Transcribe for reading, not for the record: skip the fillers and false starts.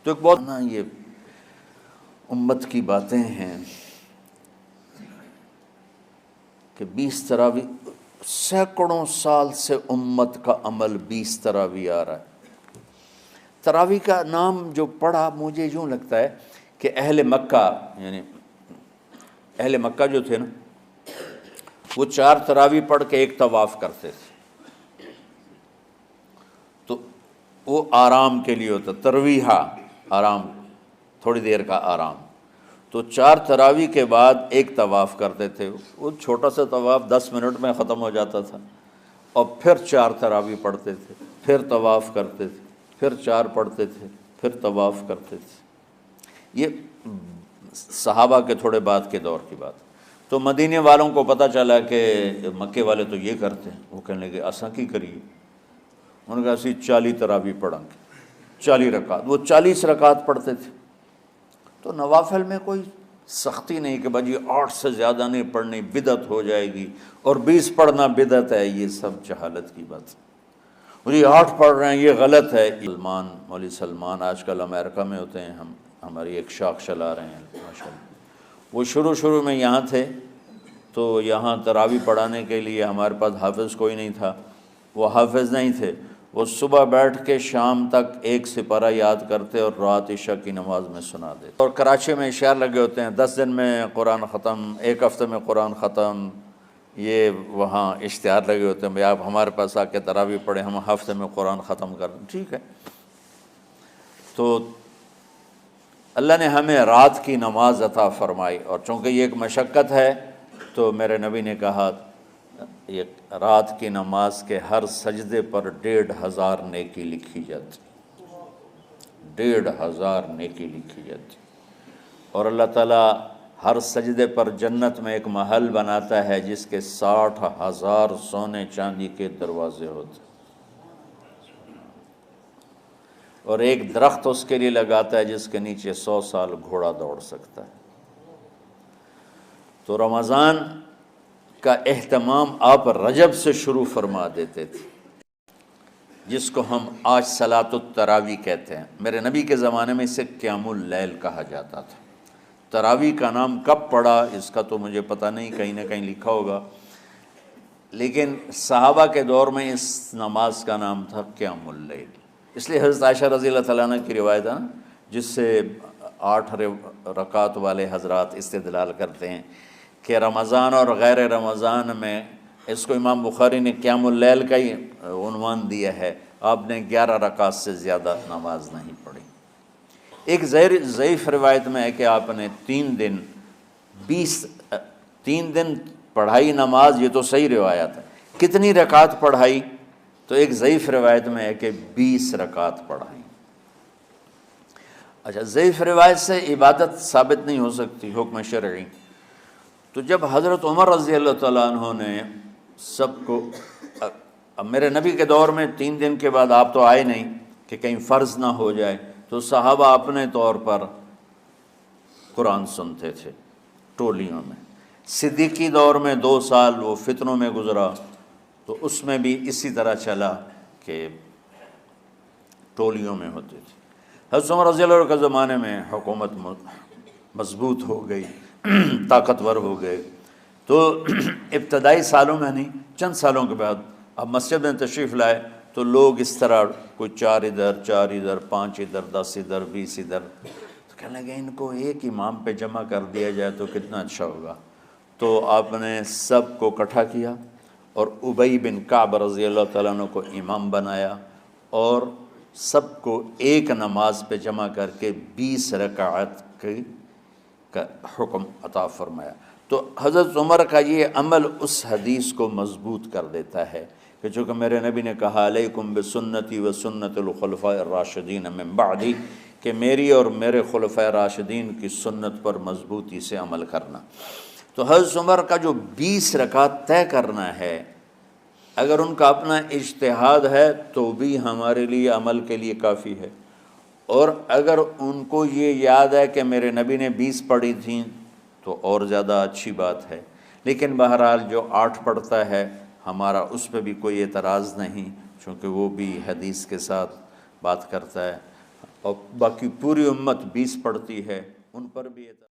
تو ایک بہت یہ امت کی باتیں ہیں کہ 20 تراویح، سینکڑوں سال سے امت کا عمل 20 تراویح آ رہا ہے۔ تراویح کا نام جو پڑھا مجھے یوں لگتا ہے کہ اہل مکہ، یعنی اہل مکہ جو تھے نا، وہ 4 تراویح پڑھ کے ایک طواف کرتے تھے، تو وہ آرام کے لیے ہوتا، ترویحہ آرام، تھوڑی دیر کا آرام۔ تو 4 تراویح کے بعد ایک طواف کرتے تھے، وہ چھوٹا سا طواف 10 منٹ میں ختم ہو جاتا تھا، اور پھر 4 تراویح پڑھتے تھے، پھر طواف کرتے تھے، پھر 4 پڑھتے تھے، پھر طواف کرتے تھے۔ یہ صحابہ کے تھوڑے بعد کے دور کی بات۔ تو مدینے والوں کو پتہ چلا کہ مکے والے تو یہ کرتے ہیں، وہ کہنے لگے اساں کی کریے؟ انہوں نے کہا اسی 40 تراویح پڑھیں گے، 40 رکعت۔ وہ 40 رکعت پڑھتے تھے۔ تو نوافل میں کوئی سختی نہیں کہ بھائی 8 سے زیادہ نہیں پڑھنی، بدعت ہو جائے گی، اور 20 پڑھنا بدعت ہے، یہ سب جہالت کی بات ہے۔ اور یہ 8 پڑھ رہے ہیں، یہ غلط ہے۔ سلمان، مولوی سلمان آج کل امریکہ میں ہوتے ہیں، ہماری ایک شاخ چلا رہے ہیں ماشاءاللہ۔ وہ شروع میں یہاں تھے، تو یہاں تراویح پڑھانے کے لیے ہمارے پاس حافظ کوئی نہیں تھا، وہ حافظ نہیں تھے، وہ صبح بیٹھ کے شام تک ایک سپارہ یاد کرتے اور رات عشاء کی نماز میں سنا دیتے۔ اور کراچی میں اشعار لگے ہوتے ہیں، 10 دن میں قرآن ختم، 1 ہفتے میں قرآن ختم۔ یہ وہاں اشتہار لگے ہوتے ہیں، بھئی آپ ہمارے پاس آ کے تراویح پڑھیں، ہم ہفتے میں قرآن ختم کر دیں۔ ٹھیک ہے، تو اللہ نے ہمیں رات کی نماز عطا فرمائی، اور چونکہ یہ ایک مشقت ہے، تو میرے نبی نے کہا یہ رات کی نماز کے ہر سجدے پر 1500 نیکی لکھی جاتی، 1500 نیکی لکھی جاتی۔ اور اللہ تعالیٰ ہر سجدے پر جنت میں ایک محل بناتا ہے جس کے 60,000 سونے چاندی کے دروازے ہوتے ہیں، اور ایک درخت اس کے لیے لگاتا ہے جس کے نیچے 100 سال گھوڑا دوڑ سکتا ہے۔ تو رمضان کا اہتمام آپ رجب سے شروع فرما دیتے تھے، جس کو ہم آج صلاۃ التراویح کہتے ہیں۔ میرے نبی کے زمانے میں اسے قیام اللیل کہا جاتا تھا۔ تراویح کا نام کب پڑا اس کا تو مجھے پتہ نہیں، کہیں نہ کہیں لکھا ہوگا، لیکن صحابہ کے دور میں اس نماز کا نام تھا قیام اللیل۔ اس لیے حضرت عائشہ رضی اللہ تعالیٰ عنہ کی روایت ہے نا، جس سے 8 رکعت والے حضرات استدلال کرتے ہیں کہ رمضان اور غیر رمضان میں، اس کو امام بخاری نے قیام اللیل کا ہی عنوان دیا ہے، آپ نے 11 رکعت سے زیادہ نماز نہیں پڑھی۔ ایک ضعیف روایت میں ہے کہ آپ نے 3 دن پڑھائی نماز، یہ تو صحیح روایت ہے۔ کتنی رکعت پڑھائی؟ تو ایک ضعیف روایت میں ہے کہ 20 رکعت پڑھائی۔ اچھا، ضعیف روایت سے عبادت ثابت نہیں ہو سکتی، حکم شرعی۔ تو جب حضرت عمر رضی اللہ تعالیٰ عنہ نے سب کو، اب میرے نبی کے دور میں 3 دن کے بعد آپ تو آئے نہیں کہ کہیں فرض نہ ہو جائے، تو صحابہ اپنے طور پر قرآن سنتے تھے ٹولیوں میں۔ صدیقی دور میں 2 سال وہ فتنوں میں گزرا، تو اس میں بھی اسی طرح چلا کہ ٹولیوں میں ہوتے تھے۔ حضرت عمر رضی اللہ عنہ کے زمانے میں حکومت مضبوط ہو گئی، طاقتور ہو گئے، تو ابتدائی سالوں میں نہیں، چند سالوں کے بعد اب مسجد میں تشریف لائے تو لوگ اس طرح کوئی 4 ادھر، 4 ادھر، 5 ادھر، 10 ادھر، 20 ادھر، تو کہنے لگے ان کو ایک امام پہ جمع کر دیا جائے تو کتنا اچھا ہوگا۔ تو آپ نے سب کو اکٹھا کیا اور ابی بن کعب رضی اللہ تعالیٰ عنہ کو امام بنایا، اور سب کو ایک نماز پہ جمع کر کے 20 رکعت کا حکم عطا فرمایا۔ تو حضرت عمر کا یہ عمل اس حدیث کو مضبوط کر دیتا ہے کہ چونکہ میرے نبی نے کہا علیکم بسنتی و سنت الخلفاء الراشدین من بعدی، کہ میری اور میرے خلفاء راشدین کی سنت پر مضبوطی سے عمل کرنا۔ تو حضرت عمر کا جو 20 رکعت طے کرنا ہے، اگر ان کا اپنا اجتہاد ہے تو بھی ہمارے لیے عمل کے لیے کافی ہے، اور اگر ان کو یہ یاد ہے کہ میرے نبی نے 20 پڑھی تھیں تو اور زیادہ اچھی بات ہے۔ لیکن بہرحال جو 8 پڑھتا ہے ہمارا اس پہ بھی کوئی اعتراض نہیں، چونکہ وہ بھی حدیث کے ساتھ بات کرتا ہے۔ اور باقی پوری امت 20 پڑھتی ہے، ان پر بھی